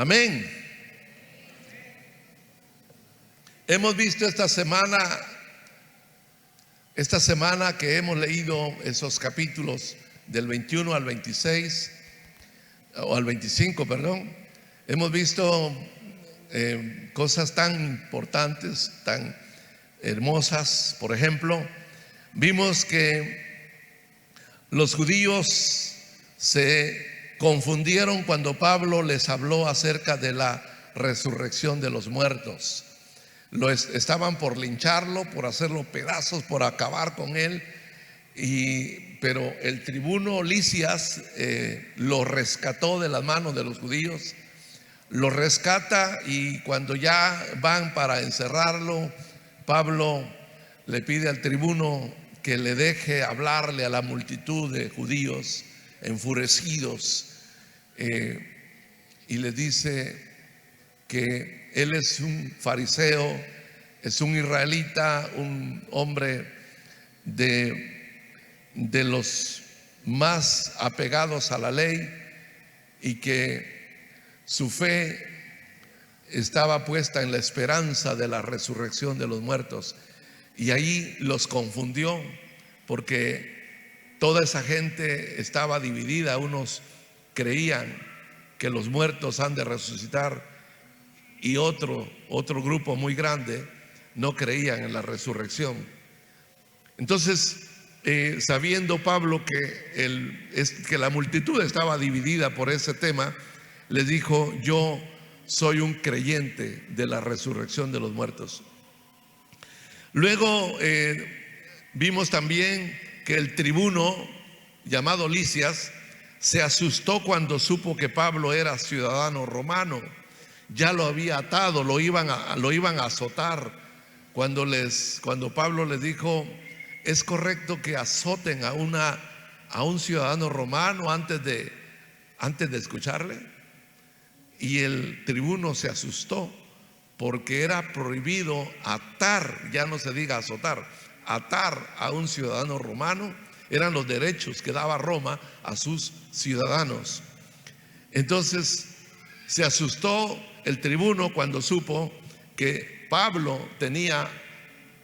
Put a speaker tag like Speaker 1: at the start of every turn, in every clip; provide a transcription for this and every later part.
Speaker 1: Amén. Hemos visto esta semana que hemos leído esos capítulos del 21 al 26, o al 25, perdón. Hemos visto cosas tan importantes, tan hermosas. Por ejemplo, vimos que los judíos se confundieron cuando Pablo les habló acerca de la resurrección de los muertos. Estaban por lincharlo, por hacerlo pedazos, por acabar con él, pero el tribuno Lisias lo rescató de las manos de los judíos. Lo rescata, y cuando ya van para encerrarlo, Pablo le pide al tribuno que le deje hablarle a la multitud de judíos enfurecidos, y les dice que él es un fariseo, es un israelita, un hombre de los más apegados a la ley, y que su fe estaba puesta en la esperanza de la resurrección de los muertos. Y ahí los confundió, porque toda esa gente estaba dividida. Unos creían que los muertos han de resucitar, y otro grupo muy grande no creían en la resurrección. Entonces, sabiendo Pablo que la multitud estaba dividida por ese tema, les dijo: yo soy un creyente de la resurrección de los muertos. Luego vimos también que el tribuno llamado Lisias se asustó cuando supo que Pablo era ciudadano romano. Ya lo había atado, lo iban a azotar. Cuando Pablo les dijo: ¿es correcto que azoten a un ciudadano romano antes de escucharle? Y el tribuno se asustó, porque era prohibido atar, ya no se diga azotar, atar a un ciudadano romano. Eran los derechos que daba Roma a sus ciudadanos. Entonces se asustó el tribuno cuando supo que Pablo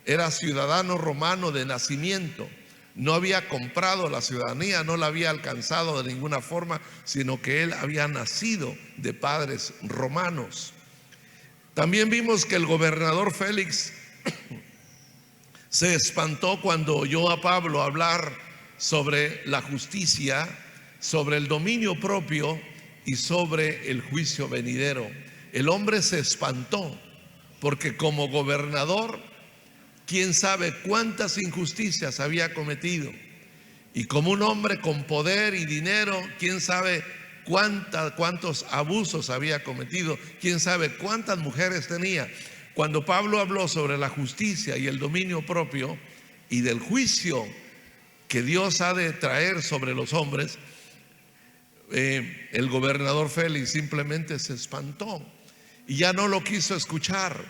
Speaker 1: era ciudadano romano de nacimiento. No había comprado la ciudadanía, no la había alcanzado de ninguna forma, sino que él había nacido de padres romanos. También vimos que el gobernador Félix se espantó cuando oyó a Pablo hablar sobre la justicia, sobre el dominio propio y sobre el juicio venidero. El hombre se espantó, porque como gobernador, quién sabe cuántas injusticias había cometido, y como un hombre con poder y dinero, quién sabe cuántos abusos había cometido, quién sabe cuántas mujeres tenía. Cuando Pablo habló sobre la justicia y el dominio propio y del juicio que Dios ha de traer sobre los hombres, el gobernador Félix simplemente se espantó y ya no lo quiso escuchar.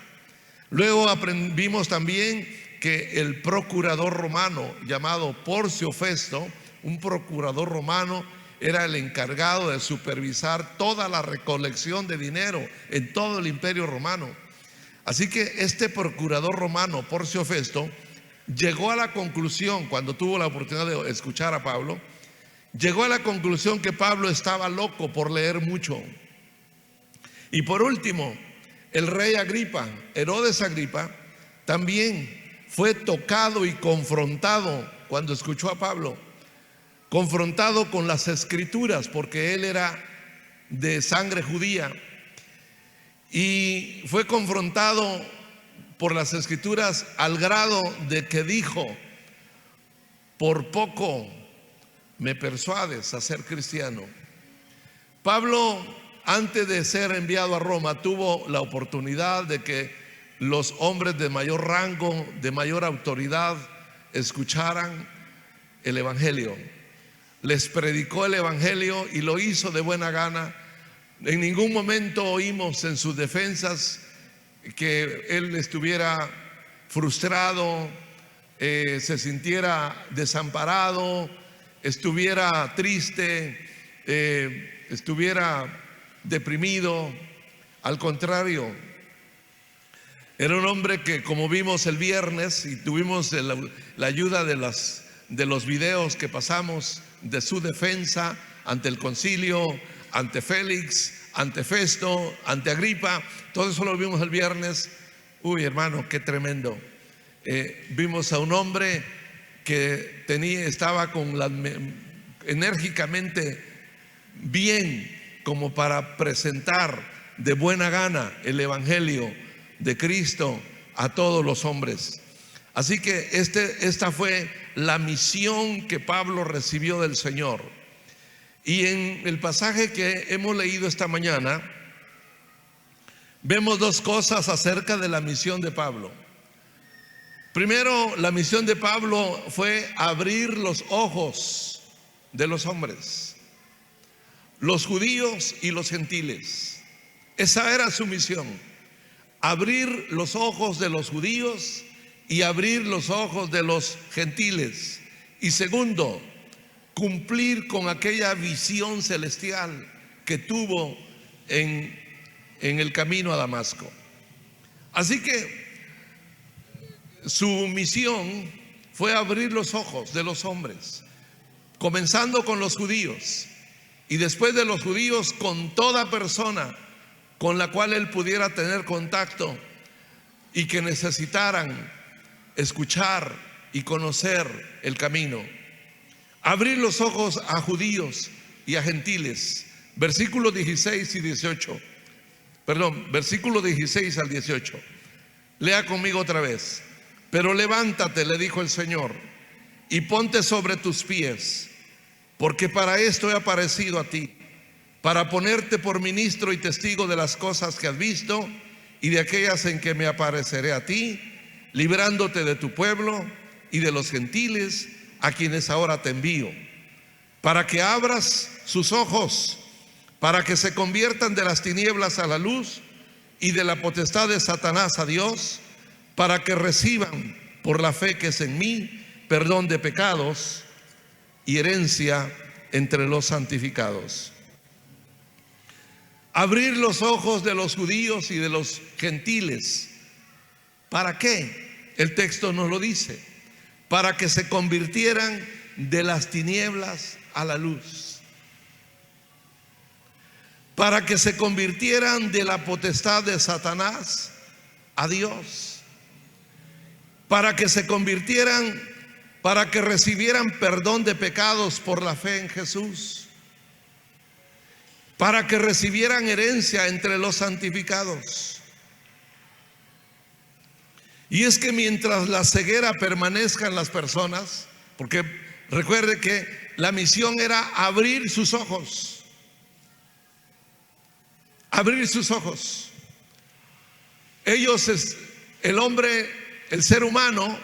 Speaker 1: Luego vimos también que el procurador romano llamado Porcio Festo, un procurador romano, era el encargado de supervisar toda la recolección de dinero en todo el imperio romano. Así que este procurador romano, Porcio Festo, llegó a la conclusión, cuando tuvo la oportunidad de escuchar a Pablo, llegó a la conclusión que Pablo estaba loco por leer mucho. Y por último, el rey Agripa, Herodes Agripa, también fue tocado y confrontado cuando escuchó a Pablo, confrontado con las escrituras, porque él era de sangre judía, y fue confrontado por las escrituras al grado de que dijo: por poco me persuades a ser cristiano. Pablo, antes de ser enviado a Roma, tuvo la oportunidad de que los hombres de mayor rango, de mayor autoridad, escucharan el evangelio. Les predicó el evangelio y lo hizo de buena gana. En ningún momento oímos en sus defensas que él estuviera frustrado, se sintiera desamparado, estuviera triste, estuviera deprimido. Al contrario, era un hombre que, como vimos el viernes y tuvimos la ayuda de los videos que pasamos de su defensa ante el concilio, ante Félix, ante Festo, ante Agripa, todo eso lo vimos el viernes. Uy, hermano, qué tremendo. Vimos a un hombre que estaba enérgicamente bien, como para presentar de buena gana el evangelio de Cristo a todos los hombres. Así que esta fue la misión que Pablo recibió del Señor. Y en el pasaje que hemos leído esta mañana, vemos dos cosas acerca de la misión de Pablo. Primero, la misión de Pablo fue abrir los ojos de los hombres, los judíos y los gentiles. Esa era su misión: abrir los ojos de los judíos y abrir los ojos de los gentiles. Y segundo, cumplir con aquella visión celestial que tuvo en el camino a Damasco. Así que su misión fue abrir los ojos de los hombres, comenzando con los judíos y después de los judíos con toda persona con la cual él pudiera tener contacto y que necesitaran escuchar y conocer el camino. Abrir los ojos a judíos y a gentiles. Versículos 16 y 18. Perdón, versículo 16 al 18. Lea conmigo otra vez. Pero levántate, le dijo el Señor, y ponte sobre tus pies, porque para esto he aparecido a ti, para ponerte por ministro y testigo de las cosas que has visto y de aquellas en que me apareceré a ti, librándote de tu pueblo y de los gentiles a quienes ahora te envío, para que abras sus ojos, para que se conviertan de las tinieblas a la luz y de la potestad de Satanás a Dios, para que reciban por la fe que es en mí perdón de pecados y herencia entre los santificados. Abrir los ojos de los judíos y de los gentiles. ¿Para qué? El texto nos lo dice. Para que se convirtieran de las tinieblas a la luz. Para que se convirtieran de la potestad de Satanás a Dios. Para que se convirtieran, para que recibieran perdón de pecados por la fe en Jesús. Para que recibieran herencia entre los santificados. Y es que mientras la ceguera permanezca en las personas, porque recuerde que la misión era abrir sus ojos. Abrir sus ojos. El hombre, el ser humano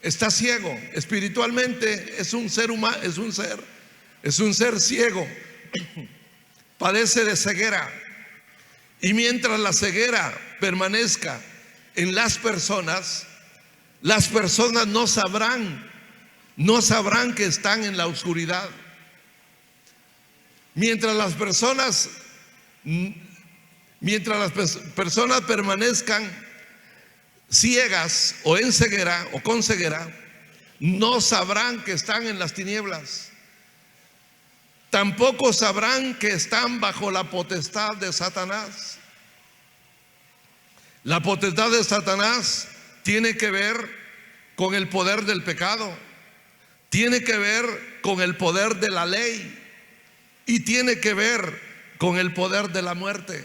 Speaker 1: está ciego. Espiritualmente es un ser humano, es un ser ciego. Padece de ceguera. Y mientras la ceguera permanezca en las personas no sabrán que están en la oscuridad. Mientras las personas permanezcan ciegas o en ceguera o con ceguera, no sabrán que están en las tinieblas. Tampoco sabrán que están bajo la potestad de Satanás. La potestad de Satanás tiene que ver con el poder del pecado, tiene que ver con el poder de la ley y tiene que ver con el poder de la muerte.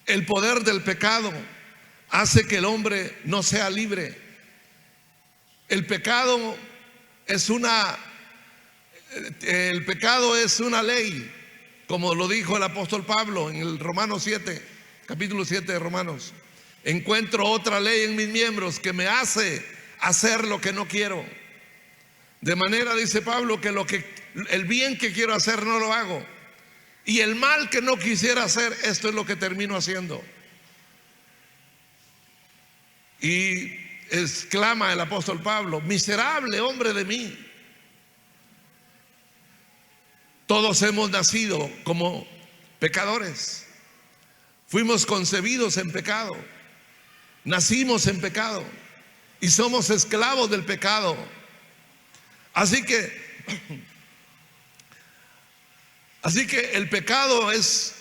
Speaker 1: El poder del pecado hace que el hombre no sea libre. El pecado es una ley, como lo dijo el apóstol Pablo en el Romanos 7, capítulo 7 de Romanos. Encuentro otra ley en mis miembros que me hace hacer lo que no quiero. De manera, dice Pablo, que el bien que quiero hacer no lo hago, y el mal que no quisiera hacer, esto es lo que termino haciendo. Y exclama el apóstol Pablo: miserable hombre de mí. Todos hemos nacido como pecadores. Fuimos concebidos en pecado, nacimos en pecado y somos esclavos del pecado. Así que el pecado es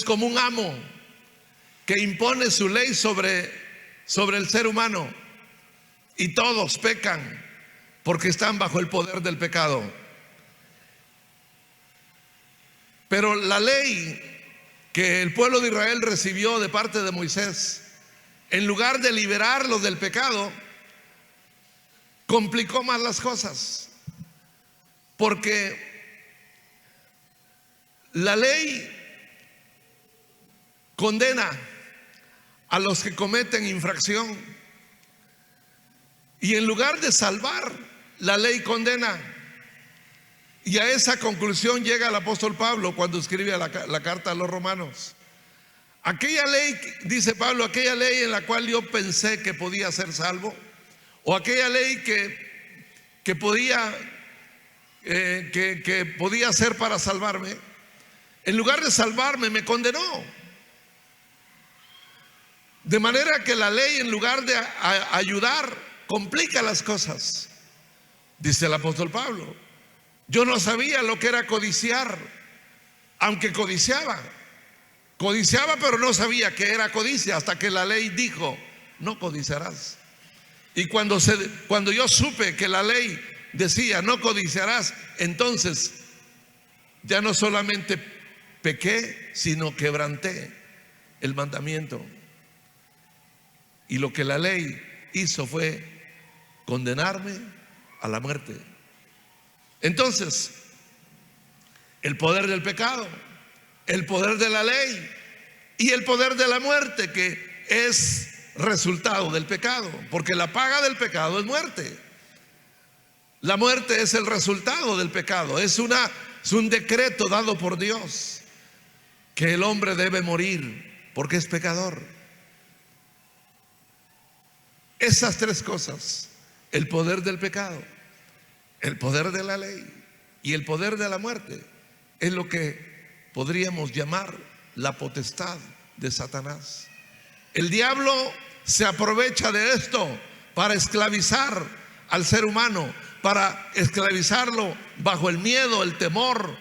Speaker 1: como un amo que impone su ley sobre el ser humano, y todos pecan porque están bajo el poder del pecado. Pero la ley que el pueblo de Israel recibió de parte de Moisés, en lugar de liberarlos del pecado, complicó más las cosas, porque la ley condena a los que cometen infracción, y en lugar de salvar, la ley condena. Y a esa conclusión llega el apóstol Pablo cuando escribe la carta a los romanos. Aquella ley, dice Pablo, aquella ley en la cual yo pensé que podía ser salvo, o aquella ley que podía ser para salvarme, en lugar de salvarme me condenó. De manera que la ley, en lugar de ayudar, complica las cosas. Dice el apóstol Pablo: yo no sabía lo que era codiciar, aunque codiciaba, pero no sabía que era codicia, hasta que la ley dijo: no codiciarás. Y cuando yo supe que la ley decía no codiciarás, entonces ya no solamente pequé, sino quebranté el mandamiento. Y lo que la ley hizo fue condenarme a la muerte. Entonces, el poder del pecado, el poder de la ley y el poder de la muerte, que es resultado del pecado, porque la paga del pecado es muerte. La muerte es el resultado del pecado, es un decreto dado por Dios, que el hombre debe morir porque es pecador. Esas tres cosas: el poder del pecado, el poder de la ley y el poder de la muerte, es lo que podríamos llamar la potestad de Satanás. El diablo se aprovecha de esto para esclavizar al ser humano, para esclavizarlo bajo el miedo, el temor.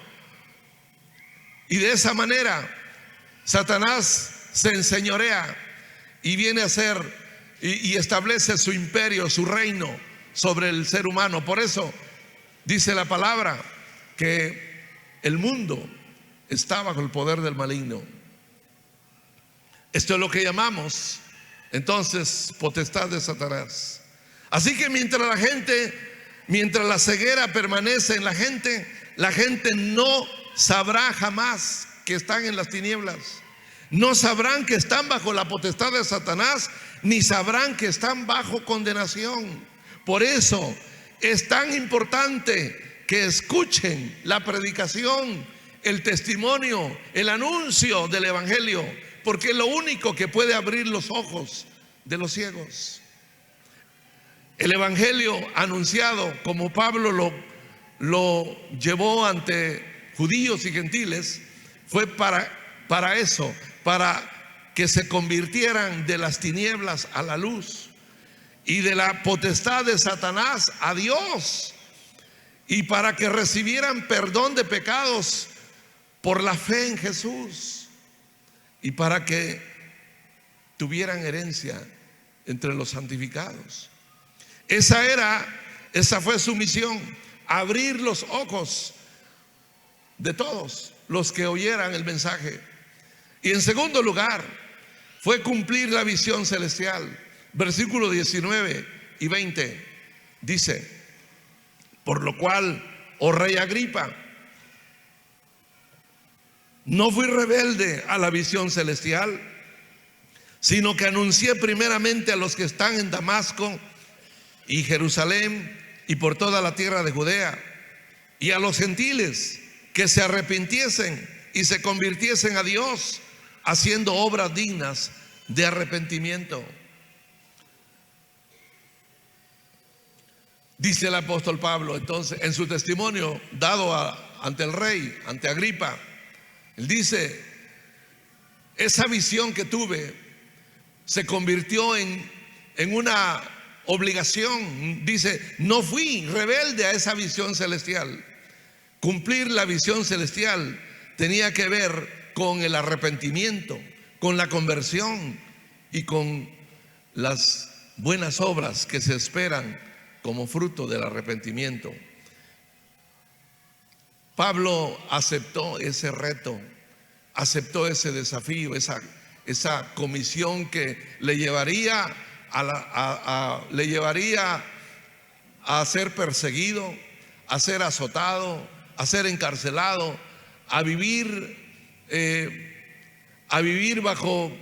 Speaker 1: Y de esa manera Satanás se enseñorea y viene a ser y establece su imperio, su reino sobre el ser humano. Por eso dice la palabra que el mundo está bajo el poder del maligno. Esto es lo que llamamos entonces potestad de Satanás. Así que mientras la ceguera permanece en la gente no sabrá jamás que están en las tinieblas. No sabrán que están bajo la potestad de Satanás, ni sabrán que están bajo condenación. Por eso es tan importante que escuchen la predicación, el testimonio, el anuncio del evangelio, porque es lo único que puede abrir los ojos de los ciegos. El evangelio anunciado, como Pablo lo llevó ante judíos y gentiles, fue para eso, para que se convirtieran de las tinieblas a la luz y de la potestad de Satanás a Dios, y para que recibieran perdón de pecados por la fe en Jesús, y para que tuvieran herencia entre los santificados. Esa fue su misión: abrir los ojos de todos los que oyeran el mensaje. Y en segundo lugar, fue cumplir la visión celestial. Versículos 19 y 20 dice: por lo cual, oh rey Agripa, no fui rebelde a la visión celestial, sino que anuncié primeramente a los que están en Damasco y Jerusalén y por toda la tierra de Judea, y a los gentiles que se arrepintiesen y se convirtiesen a Dios, haciendo obras dignas de arrepentimiento. Dice el apóstol Pablo entonces en su testimonio dado ante el rey, ante Agripa, él dice: esa visión que tuve se convirtió en una obligación. Dice, no fui rebelde a esa visión celestial. Cumplir la visión celestial tenía que ver con el arrepentimiento, con la conversión y con las buenas obras que se esperan como fruto del arrepentimiento. Pablo aceptó ese reto, aceptó ese desafío, esa comisión que le llevaría a ser perseguido, a ser azotado, a ser encarcelado, a vivir bajo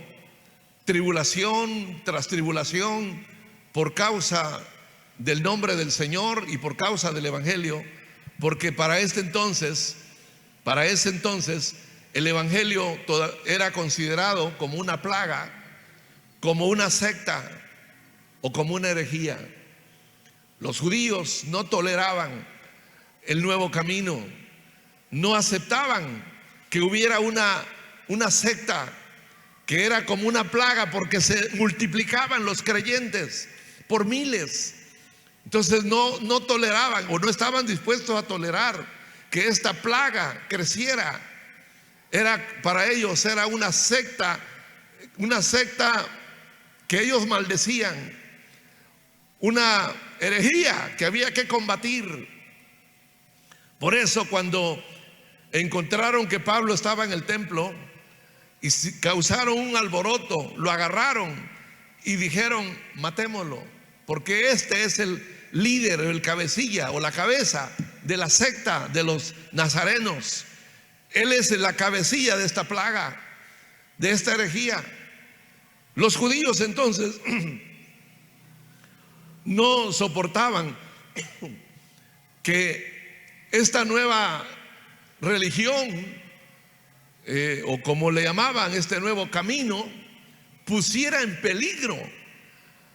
Speaker 1: tribulación tras tribulación por causa del nombre del Señor y por causa del Evangelio, porque para ese entonces el Evangelio era considerado como una plaga, como una secta o como una herejía. Los judíos no toleraban el nuevo camino, no aceptaban que hubiera una secta que era como una plaga, porque se multiplicaban los creyentes por miles. Entonces no toleraban o no estaban dispuestos a tolerar que esta plaga creciera. Para ellos era una secta que ellos maldecían, una herejía que había que combatir. Por eso, cuando encontraron que Pablo estaba en el templo y causaron un alboroto, lo agarraron y dijeron, matémoslo, porque este es el líder, el cabecilla o la cabeza de la secta de los nazarenos. Él es la cabecilla de esta plaga, de esta herejía. Los judíos entonces no soportaban que esta nueva religión, o como le llamaban, este nuevo camino, pusiera en peligro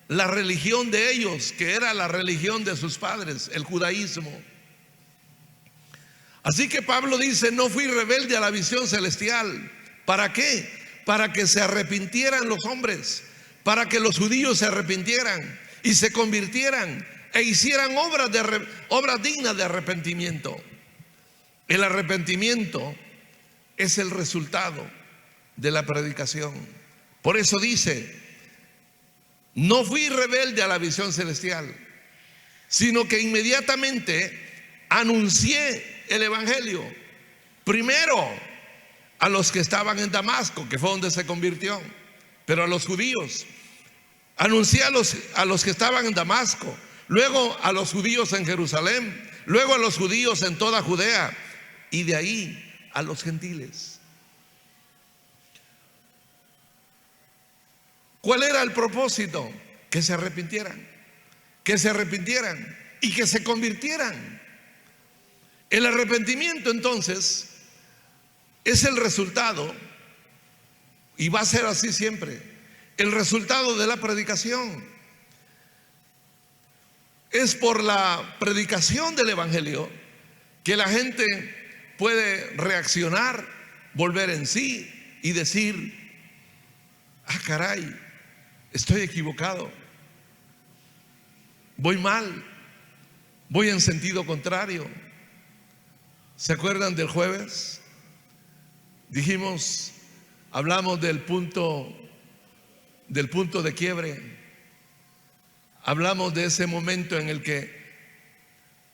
Speaker 1: la religión de ellos, que era la religión de sus padres, el judaísmo. Así que Pablo dice, no fui rebelde a la visión celestial. ¿Para qué? Para que se arrepintieran los hombres, para que los judíos se arrepintieran y se convirtieran e hicieran obras dignas de arrepentimiento. El arrepentimiento es el resultado de la predicación. Por eso dice, no fui rebelde a la visión celestial, sino que inmediatamente anuncié el Evangelio, primero a los que estaban en Damasco, que fue donde se convirtió, pero a los judíos. Anuncié a los que estaban en Damasco, luego a los judíos en Jerusalén, luego a los judíos en toda Judea, y de ahí a los gentiles. ¿Cuál era el propósito? Que se arrepintieran y que se convirtieran. El arrepentimiento entonces es el resultado, y va a ser así siempre, el resultado de la predicación. Es por la predicación del Evangelio que la gente puede reaccionar, volver en sí y decir, ah, caray, estoy equivocado, voy mal, voy en sentido contrario. ¿Se acuerdan del jueves? Hablamos del punto de quiebre. Hablamos de ese momento en el que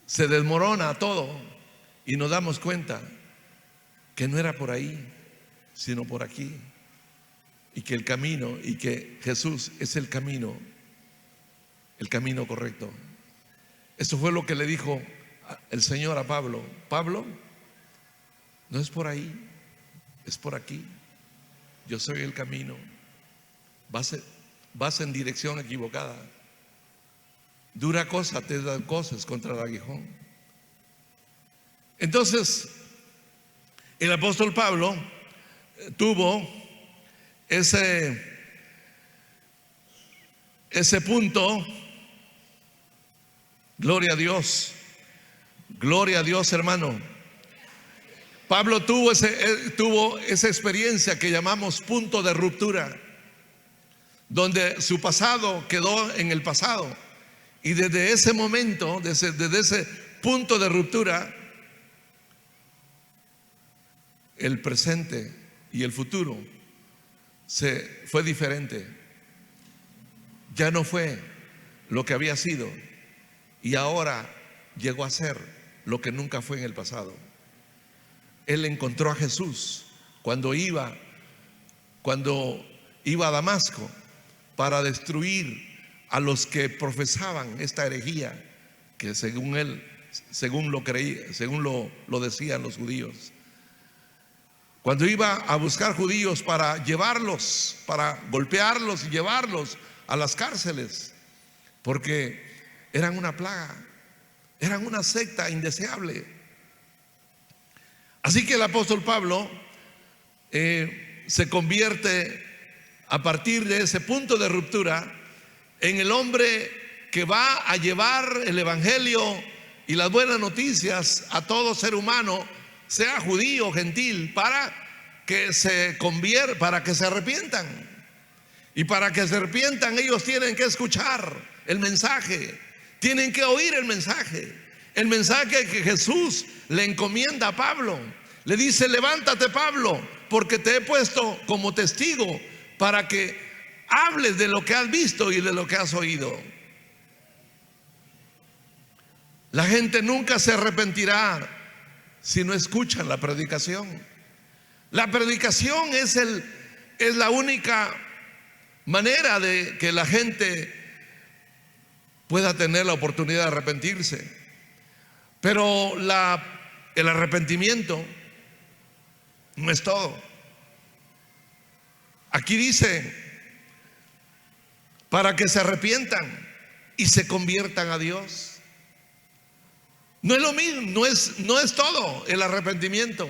Speaker 1: se desmorona todo y nos damos cuenta que no era por ahí, sino por aquí, y que el camino, y que Jesús es el camino correcto. Eso fue lo que le dijo el Señor a Pablo. Pablo, no es por ahí, es por aquí. Yo soy el camino. Vas en dirección equivocada. Dura cosa te dan cosas contra el aguijón. Entonces, el apóstol Pablo tuvo ese punto. Gloria a Dios, hermano. Pablo tuvo esa experiencia que llamamos punto de ruptura, donde su pasado quedó en el pasado. Y desde ese momento, desde ese punto de ruptura, el presente y el futuro fue diferente. Ya no fue lo que había sido, y ahora llegó a ser lo que nunca fue en el pasado. Él encontró a Jesús cuando iba a Damasco para destruir a los que profesaban esta herejía que según lo decían los judíos. Cuando iba a buscar judíos para llevarlos, para golpearlos y llevarlos a las cárceles, porque eran una plaga, eran una secta indeseable. Así que el apóstol Pablo se convierte a partir de ese punto de ruptura en el hombre que va a llevar el evangelio y las buenas noticias a todo ser humano, sea judío o gentil, para que se arrepientan. Y para que se arrepientan, ellos tienen que escuchar el mensaje, tienen que oír el mensaje que Jesús le encomienda a Pablo. Le dice: levántate, Pablo, porque te he puesto como testigo para que hables de lo que has visto y de lo que has oído. La gente nunca se arrepentirá si no escuchan la predicación. La predicación es la única manera de que la gente pueda tener la oportunidad de arrepentirse. Pero el arrepentimiento no es todo. Aquí dice: para que se arrepientan y se conviertan a Dios. No es lo mismo, no es todo el arrepentimiento.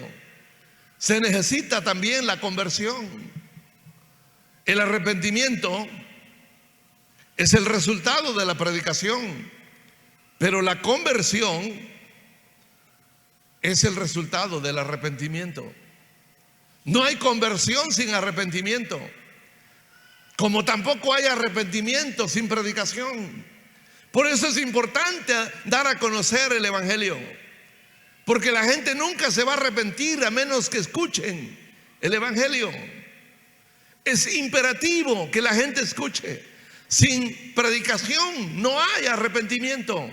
Speaker 1: Se necesita también la conversión. El arrepentimiento es el resultado de la predicación, pero la conversión es el resultado del arrepentimiento. No hay conversión sin arrepentimiento, como tampoco hay arrepentimiento sin predicación. Por eso es importante dar a conocer el evangelio, porque la gente nunca se va a arrepentir a menos que escuchen el evangelio. Es imperativo que la gente escuche. Sin predicación no hay arrepentimiento,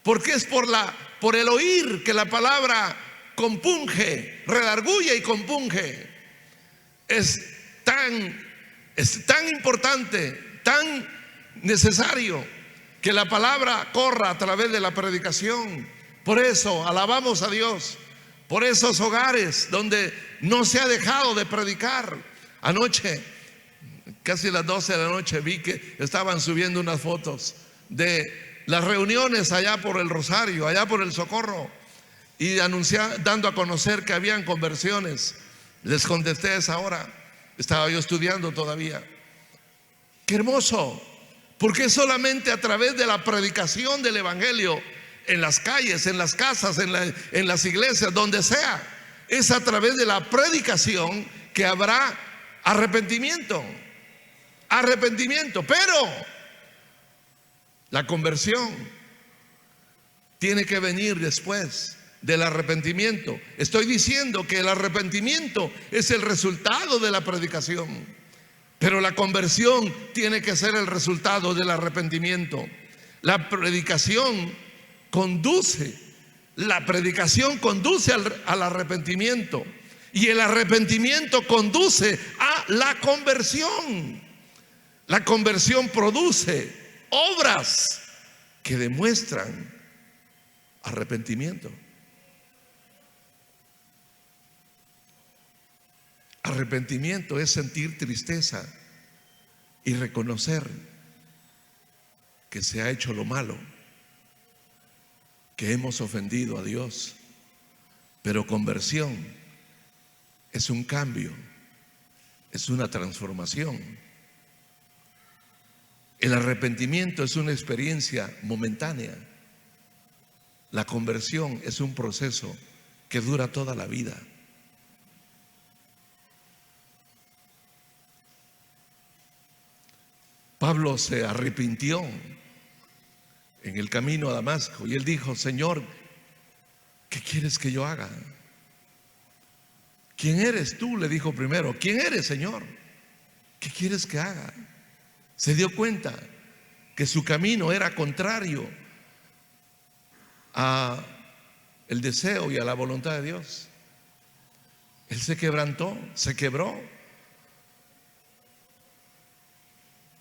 Speaker 1: porque es por el oír que la palabra compunge, redarguye y compunge. Es tan importante, tan necesario que la palabra corra a través de la predicación. Por eso alabamos a Dios por esos hogares donde no se ha dejado de predicar. Anoche, casi las 12 de la noche, vi que estaban subiendo unas fotos de las reuniones allá por el Rosario, allá por el Socorro, y dando a conocer que habían conversiones. Les contesté a esa hora, estaba yo estudiando todavía. ¡Qué hermoso! Porque es solamente a través de la predicación del evangelio, en las calles, en las casas, en las iglesias, donde sea, es a través de la predicación que habrá arrepentimiento. Pero la conversión tiene que venir después del arrepentimiento. Estoy diciendo que el arrepentimiento es el resultado de la predicación, pero la conversión tiene que ser el resultado del arrepentimiento. La predicación conduce al arrepentimiento, y el arrepentimiento conduce a la conversión. La conversión produce obras que demuestran arrepentimiento. Arrepentimiento es sentir tristeza y reconocer que se ha hecho lo malo, que hemos ofendido a Dios. Pero conversión es un cambio, es una transformación. El arrepentimiento es una experiencia momentánea. La conversión es un proceso que dura toda la vida. Pablo se arrepintió en el camino a Damasco y él dijo: Señor, ¿qué quieres que yo haga? ¿Quién eres tú?, le dijo primero. ¿Quién eres, Señor? ¿Qué quieres que haga? Se dio cuenta que su camino era contrario a el deseo y a la voluntad de Dios. Él se quebrantó, se quebró.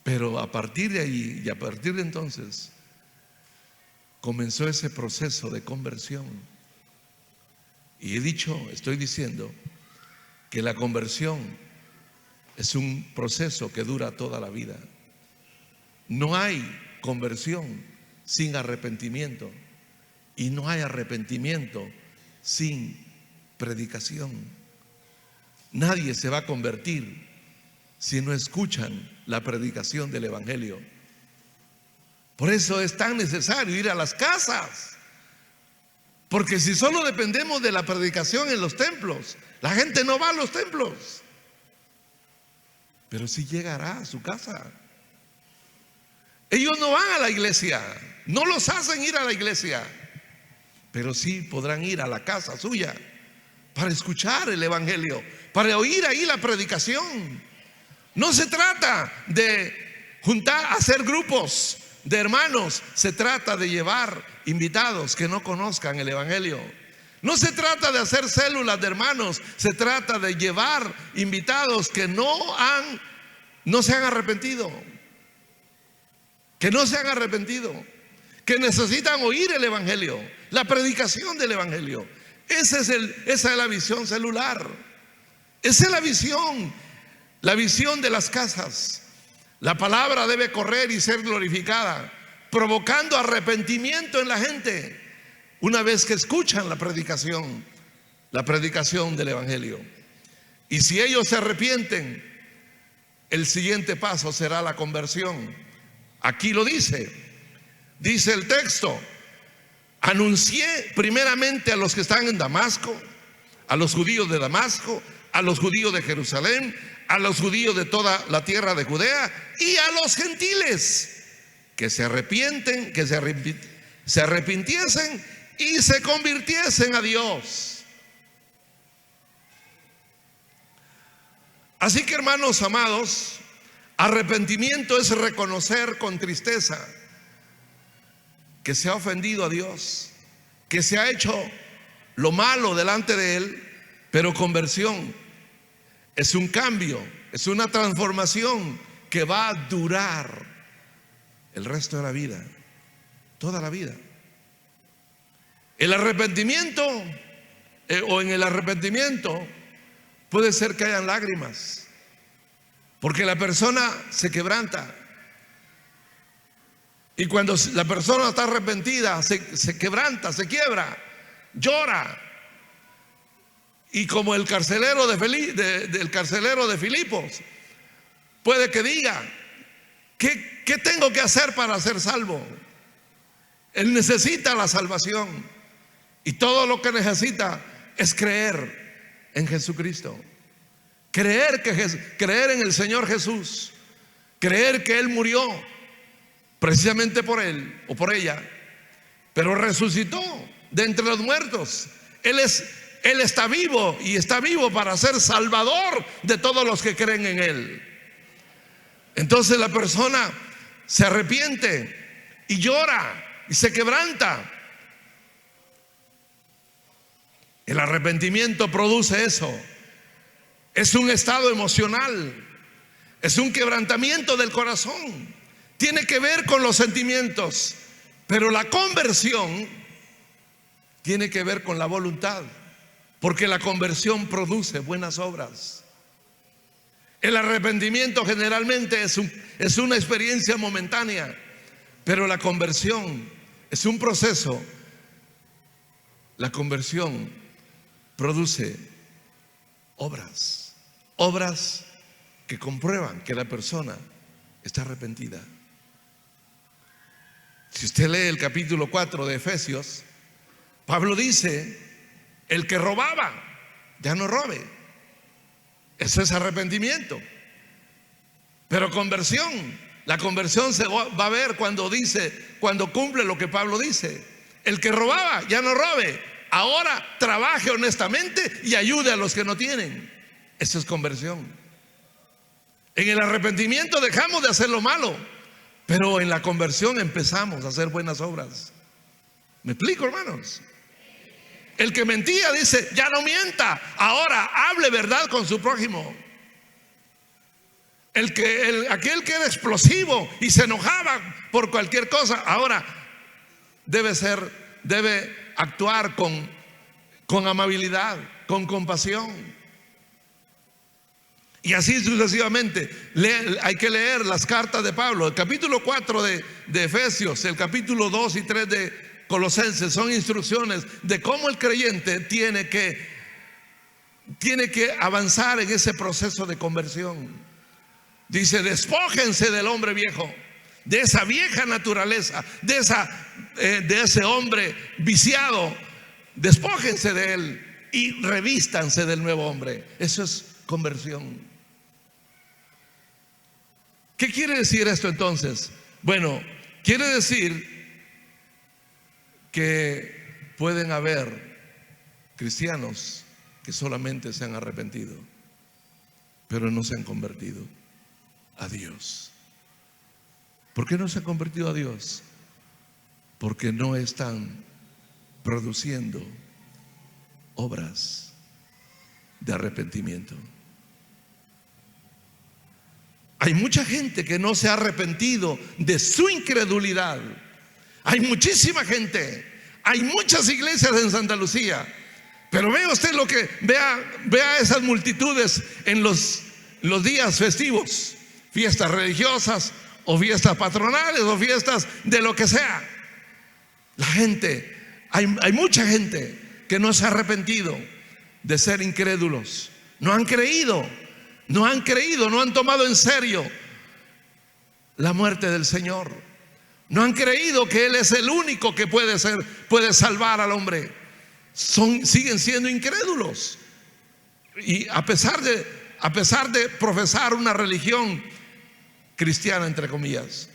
Speaker 1: Pero a partir de ahí y a partir de entonces comenzó ese proceso de conversión. Y estoy diciendo que la conversión es un proceso que dura toda la vida. No hay conversión sin arrepentimiento, y no hay arrepentimiento sin predicación. Nadie se va a convertir si no escuchan la predicación del Evangelio. Por eso es tan necesario ir a las casas, porque si solo dependemos de la predicación en los templos, la gente no va a los templos, pero sí llegará a su casa. Ellos no van a la iglesia, no los hacen ir a la iglesia, pero sí podrán ir a la casa suya para escuchar el Evangelio, para oír ahí la predicación. No se trata de hacer grupos de hermanos, se trata de llevar invitados que no conozcan el Evangelio. No se trata de hacer células de hermanos, se trata de llevar invitados que no se han arrepentido, que necesitan oír el Evangelio, la predicación del Evangelio. Esa es la visión celular. Esa es la visión de las casas. La palabra debe correr y ser glorificada, provocando arrepentimiento en la gente una vez que escuchan la predicación del Evangelio. Y si ellos se arrepienten, el siguiente paso será la conversión. Aquí lo dice el texto: anuncié primeramente a los que están en Damasco, a los judíos de Damasco, a los judíos de Jerusalén, a los judíos de toda la tierra de Judea y a los gentiles que se arrepintiesen y se convirtiesen a Dios. Así que, hermanos amados, arrepentimiento es reconocer con tristeza que se ha ofendido a Dios, que se ha hecho lo malo delante de Él. Pero conversión es un cambio, es una transformación que va a durar el resto de la vida, toda la vida. El arrepentimiento, en el arrepentimiento puede ser que hayan lágrimas, porque la persona se quebranta. Y cuando la persona está arrepentida, se quebranta, se quiebra, llora. Y como el carcelero del carcelero de Filipos, puede que diga: ¿qué tengo que hacer para ser salvo? Él necesita la salvación, y todo lo que necesita es creer en Jesucristo, creer en el Señor Jesús, creer que Él murió precisamente por él o por ella, pero resucitó de entre los muertos. Él está vivo, y está vivo para ser salvador de todos los que creen en Él. Entonces la persona se arrepiente y llora y se quebranta. El arrepentimiento produce eso. Es un estado emocional, es un quebrantamiento del corazón. Tiene que ver con los sentimientos, pero la conversión tiene que ver con la voluntad, porque la conversión produce buenas obras. El arrepentimiento generalmente es una experiencia momentánea, pero la conversión es un proceso. La conversión produce obras que comprueban que la persona está arrepentida. Si usted lee el capítulo 4 de Efesios, Pablo dice: el que robaba, ya no robe. Eso es arrepentimiento. Pero conversión La conversión se va a ver cuando cumple lo que Pablo dice. El que robaba, ya no robe. Ahora trabaje honestamente y ayude a los que no tienen. Eso es conversión. En el arrepentimiento dejamos de hacer lo malo, pero en la conversión empezamos a hacer buenas obras. ¿Me explico, hermanos? El que mentía dice, ya no mienta, ahora hable verdad con su prójimo. Aquel que era explosivo y se enojaba por cualquier cosa, ahora debe actuar con amabilidad, con compasión. Y así sucesivamente. Hay que leer las cartas de Pablo. El capítulo 4 de Efesios, el capítulo 2 y 3 de Colosenses son instrucciones de cómo el creyente tiene que avanzar en ese proceso de conversión. Dice, despójense del hombre viejo, de esa vieja naturaleza, de ese hombre viciado. Despójense de él y revístanse del nuevo hombre. Eso es conversión. ¿Qué quiere decir esto entonces? Bueno, quiere decir que pueden haber cristianos que solamente se han arrepentido, pero no se han convertido a Dios. ¿Por qué no se han convertido a Dios? Porque no están produciendo obras de arrepentimiento. Hay mucha gente que no se ha arrepentido de su incredulidad. Hay muchísima gente, hay muchas iglesias en Santa Lucía, pero vea usted vea esas multitudes en los días festivos, fiestas religiosas o fiestas patronales o fiestas de lo que sea. La gente, hay mucha gente que no se ha arrepentido de ser incrédulos. No han creído, no han tomado en serio la muerte del Señor. No han creído que Él es el único que puede salvar al hombre. Siguen siendo incrédulos. Y a pesar de profesar una religión cristiana, entre comillas,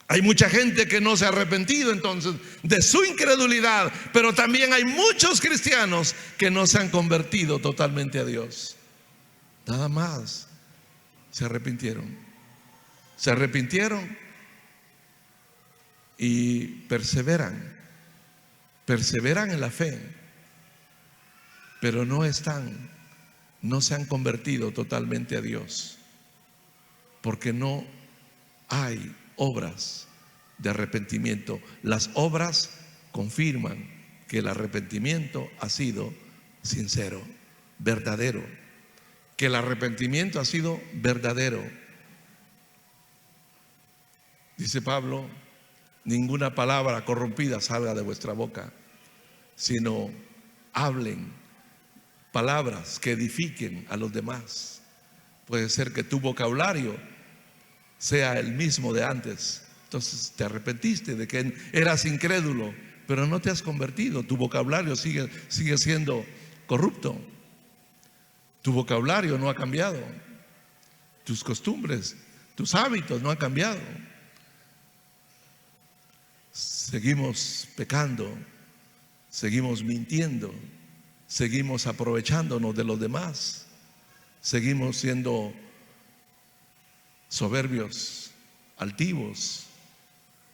Speaker 1: hay mucha gente que no se ha arrepentido entonces de su incredulidad, pero también hay muchos cristianos que no se han convertido totalmente a Dios. Nada más se arrepintieron y perseveran en la fe, pero no se han convertido totalmente a Dios, porque no hay obras de arrepentimiento. Las obras confirman que el arrepentimiento ha sido sincero, verdadero, que el arrepentimiento ha sido verdadero. Dice Pablo, ninguna palabra corrompida salga de vuestra boca, sino hablen palabras que edifiquen a los demás. Puede ser que tu vocabulario sea el mismo de antes. Entonces te arrepentiste de que eras incrédulo, pero no te has convertido. Tu vocabulario sigue siendo corrupto. Tu vocabulario no ha cambiado. Tus costumbres, tus hábitos no han cambiado. Seguimos pecando, seguimos mintiendo, seguimos aprovechándonos de los demás, seguimos siendo soberbios, altivos,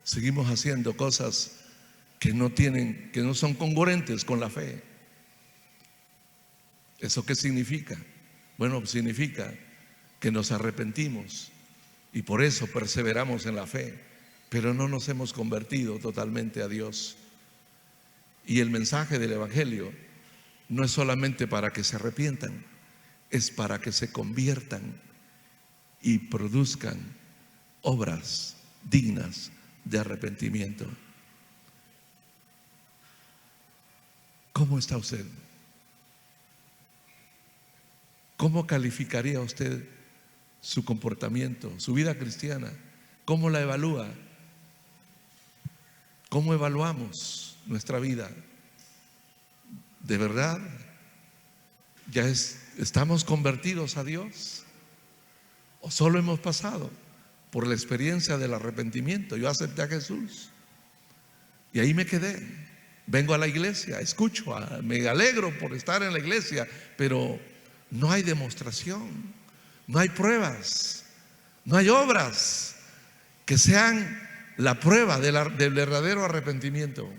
Speaker 1: seguimos haciendo cosas que no son congruentes con la fe. ¿Eso qué significa? Bueno, significa que nos arrepentimos y por eso perseveramos en la fe, pero no nos hemos convertido totalmente a Dios. Y el mensaje del Evangelio no es solamente para que se arrepientan, es para que se conviertan y produzcan obras dignas de arrepentimiento. ¿Cómo está usted? ¿Cómo calificaría usted su comportamiento, su vida cristiana? ¿Cómo la evalúa? ¿Cómo evaluamos nuestra vida? ¿De verdad estamos convertidos a Dios? ¿O solo hemos pasado por la experiencia del arrepentimiento. Yo acepté a Jesús y ahí me quedé. Vengo a la iglesia, escucho, me alegro por estar en la iglesia, pero no hay demostración, no hay pruebas, no hay obras que sean la prueba del verdadero arrepentimiento.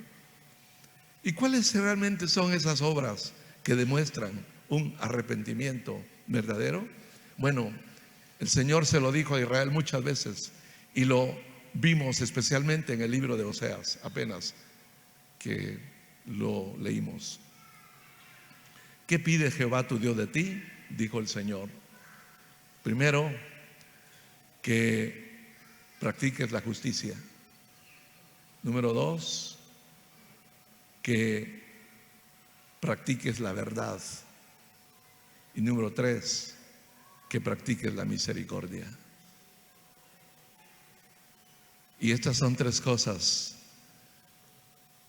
Speaker 1: ¿Y cuáles realmente son esas obras que demuestran un arrepentimiento verdadero? Bueno, el Señor se lo dijo a Israel muchas veces y lo vimos especialmente en el libro de Oseas, apenas que lo leímos. ¿Qué pide Jehová tu Dios de ti? Dijo el Señor. Primero, que practiques la justicia. Número 2, que practiques la verdad. Y número 3, que practiques la misericordia. Y estas son 3 cosas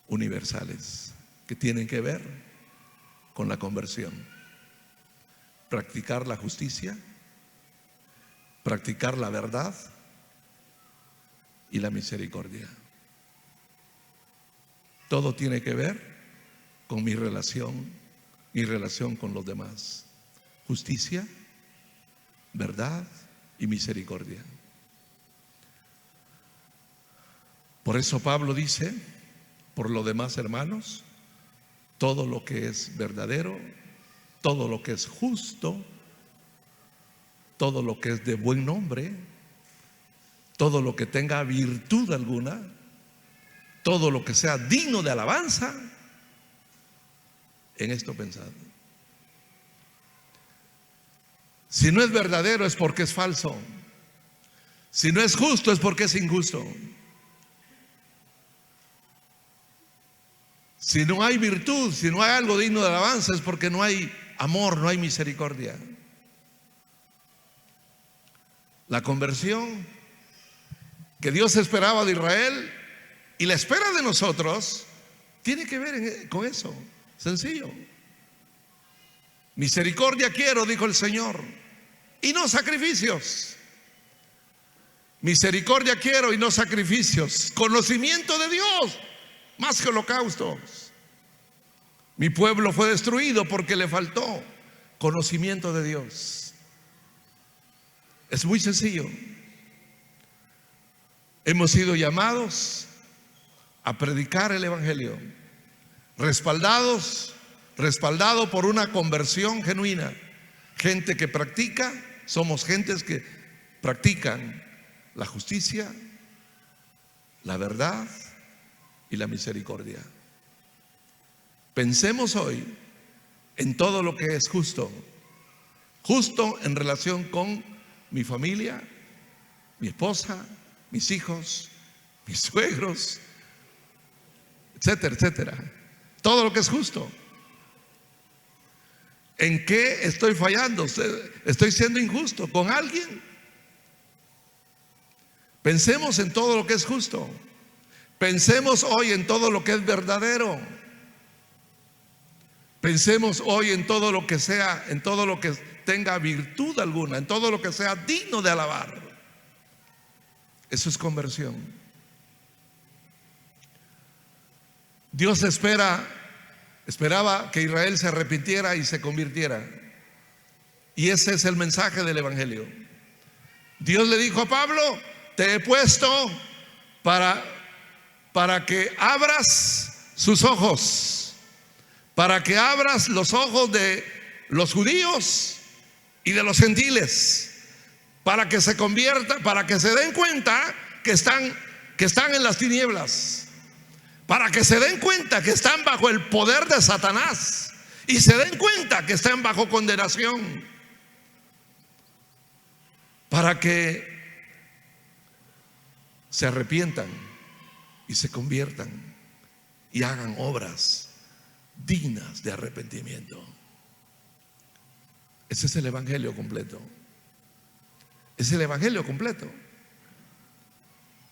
Speaker 1: universales que tienen que ver con la conversión: practicar la justicia, practicar la verdad y la misericordia. Todo tiene que ver con mi relación con los demás. Justicia, verdad y misericordia. Por eso Pablo dice: por lo demás, hermanos, todo lo que es verdadero, todo lo que es justo, todo lo que es de buen nombre, todo lo que tenga virtud alguna, todo lo que sea digno de alabanza, en esto pensad. Si no es verdadero es porque es falso. Si no es justo es porque es injusto. Si no hay virtud, si no hay algo digno de alabanza, es porque no hay amor, no hay misericordia. La conversión que Dios esperaba de Israel y la espera de nosotros tiene que ver con eso. Sencillo. Misericordia quiero, dijo el Señor, y no sacrificios. Misericordia quiero y no sacrificios. Conocimiento de Dios más que holocaustos. Mi pueblo fue destruido porque le faltó conocimiento de Dios. Es muy sencillo. Hemos sido llamados a predicar el evangelio, respaldado por una conversión genuina. Gente que practica, somos gentes que practican la justicia, la verdad y la misericordia. Pensemos hoy en todo lo que es justo. Justo en relación con mi familia, mi esposa, mis hijos, mis suegros, etcétera, etcétera. Todo lo que es justo. ¿En qué estoy fallando? ¿Estoy siendo injusto con alguien? Pensemos en todo lo que es justo. Pensemos hoy en todo lo que es verdadero. Pensemos hoy en todo lo que sea, en todo lo que tenga virtud alguna, en todo lo que sea digno de alabar. Eso es conversión. Dios esperaba que Israel se arrepintiera y se convirtiera. Y ese es el mensaje del evangelio. Dios le dijo a Pablo: te he puesto para que abras sus ojos, para que abras los ojos de los judíos y de los gentiles, para que se convierta, para que se den cuenta que están en las tinieblas, para que se den cuenta que están bajo el poder de Satanás y se den cuenta que están bajo condenación, para que se arrepientan y se conviertan y hagan obras dignas de arrepentimiento. Ese es el evangelio completo. Es el evangelio completo.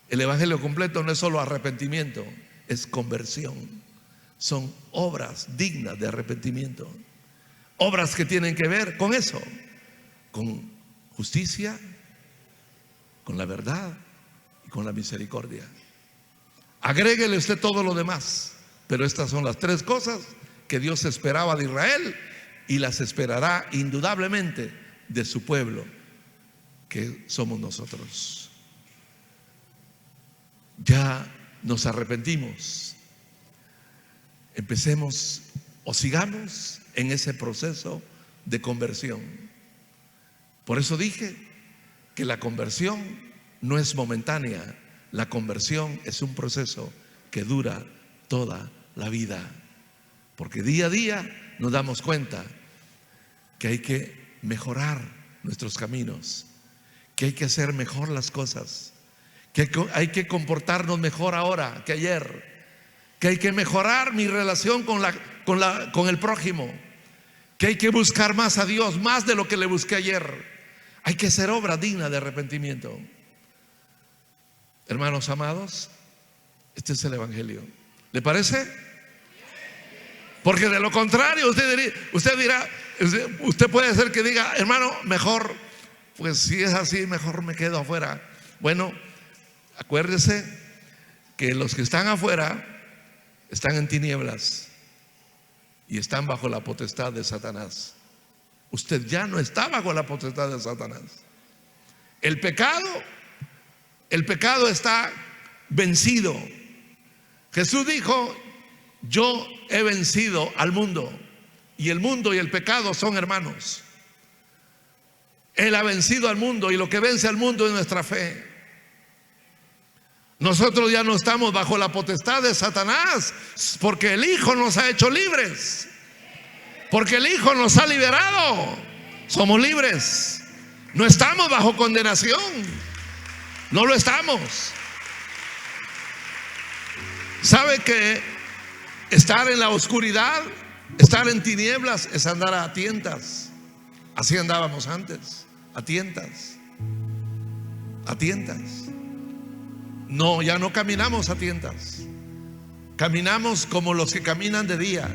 Speaker 1: El evangelio completo no es solo arrepentimiento, es conversión. Son obras dignas de arrepentimiento. Obras que tienen que ver con eso, con justicia, con la verdad y con la misericordia. Agréguele usted todo lo demás, pero estas son las tres cosas que Dios esperaba de Israel y las esperará indudablemente de su pueblo, que somos nosotros. Ya nos arrepentimos. Empecemos o sigamos en ese proceso de conversión. Por eso dije que la conversión no es momentánea. La conversión es un proceso que dura toda la vida, porque día a día nos damos cuenta que hay que mejorar nuestros caminos, que hay que hacer mejor las cosas, que hay que comportarnos mejor ahora que ayer, que hay que mejorar mi relación con el prójimo, que hay que buscar más a Dios, más de lo que le busqué ayer. Hay que hacer obra digna de arrepentimiento. Hermanos amados, este es el Evangelio. ¿Le parece? Porque de lo contrario usted puede ser que diga: hermano, mejor, pues si es así, mejor me quedo afuera. Bueno, acuérdese que los que están afuera están en tinieblas y están bajo la potestad de Satanás. Usted ya no está bajo la potestad de Satanás. El pecado está vencido. Jesús dijo: yo he vencido al mundo, y el mundo y el pecado son hermanos. Él ha vencido al mundo, y lo que vence al mundo es nuestra fe. Nosotros ya no estamos bajo la potestad de Satanás, porque el Hijo nos ha hecho libres, porque el Hijo nos ha liberado. Somos libres. No estamos bajo condenación. No lo estamos. ¿Sabe que estar en la oscuridad, estar en tinieblas, es andar a tientas? Así andábamos antes, a tientas. A tientas. No, ya no caminamos a tientas. Caminamos como los que caminan de día,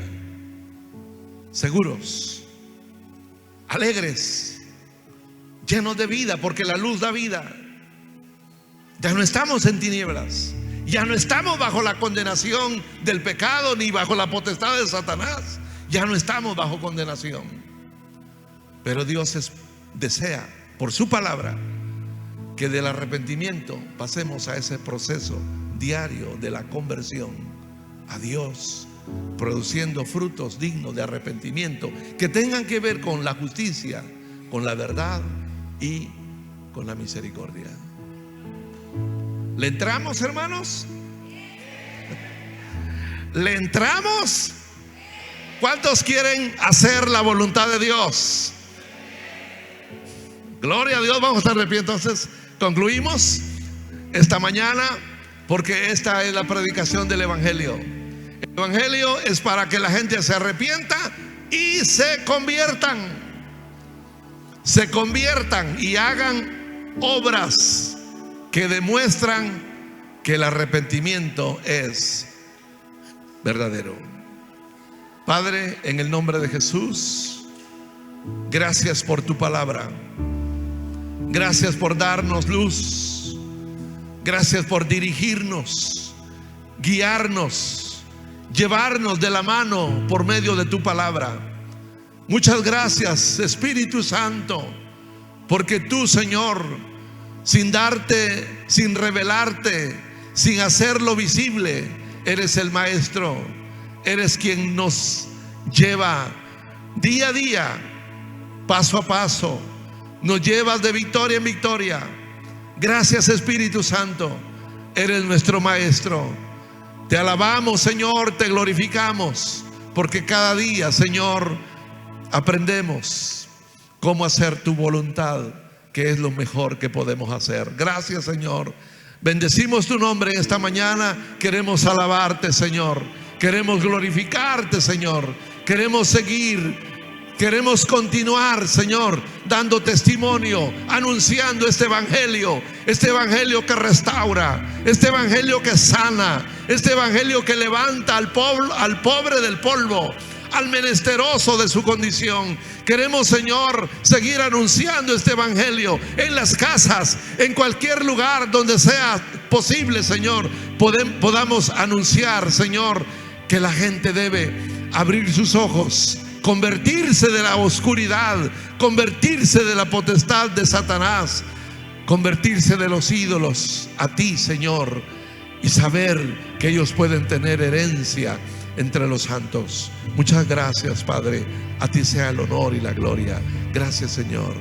Speaker 1: seguros, alegres, llenos de vida, porque la luz da vida. Ya no estamos en tinieblas. Ya no estamos bajo la condenación del pecado, ni bajo la potestad de Satanás. Ya no estamos bajo condenación. Pero Dios desea, por su palabra, que del arrepentimiento pasemos a ese proceso diario de la conversión a Dios, produciendo frutos dignos de arrepentimiento que tengan que ver con la justicia, con la verdad y con la misericordia. ¿Le entramos, hermanos? ¿Le entramos? ¿Cuántos quieren hacer la voluntad de Dios? Gloria a Dios. Vamos a estar de pie. Entonces concluimos esta mañana, porque esta es la predicación del Evangelio. El Evangelio es para que la gente se arrepienta y se conviertan y hagan obras que demuestran que el arrepentimiento es verdadero. Padre, en el nombre de Jesús, gracias por tu palabra. Gracias por darnos luz. Gracias por dirigirnos, guiarnos, llevarnos de la mano por medio de tu palabra. Muchas gracias, Espíritu Santo, porque tú, Señor, sin darte, sin revelarte, sin hacerlo visible, eres el Maestro. Eres quien nos lleva día a día, paso a paso. Nos llevas de victoria en victoria. Gracias, Espíritu Santo. Eres nuestro Maestro. Te alabamos, Señor, te glorificamos, porque cada día, Señor, aprendemos cómo hacer tu voluntad, que es lo mejor que podemos hacer. Gracias, Señor. Bendecimos tu nombre en esta mañana. Queremos alabarte, Señor. Queremos glorificarte, Señor. Queremos seguir, queremos continuar, Señor, dando testimonio, anunciando este evangelio que restaura, este evangelio que sana, este evangelio que levanta al pobre del polvo, al menesteroso de su condición. Queremos, Señor, seguir anunciando este evangelio en las casas, en cualquier lugar donde sea posible, Señor. Podamos anunciar, Señor, que la gente debe abrir sus ojos, convertirse de la oscuridad, convertirse de la potestad de Satanás, convertirse de los ídolos a ti, Señor, y saber que ellos pueden tener herencia entre los santos. Muchas gracias, Padre. A ti sea el honor y la gloria. Gracias, Señor.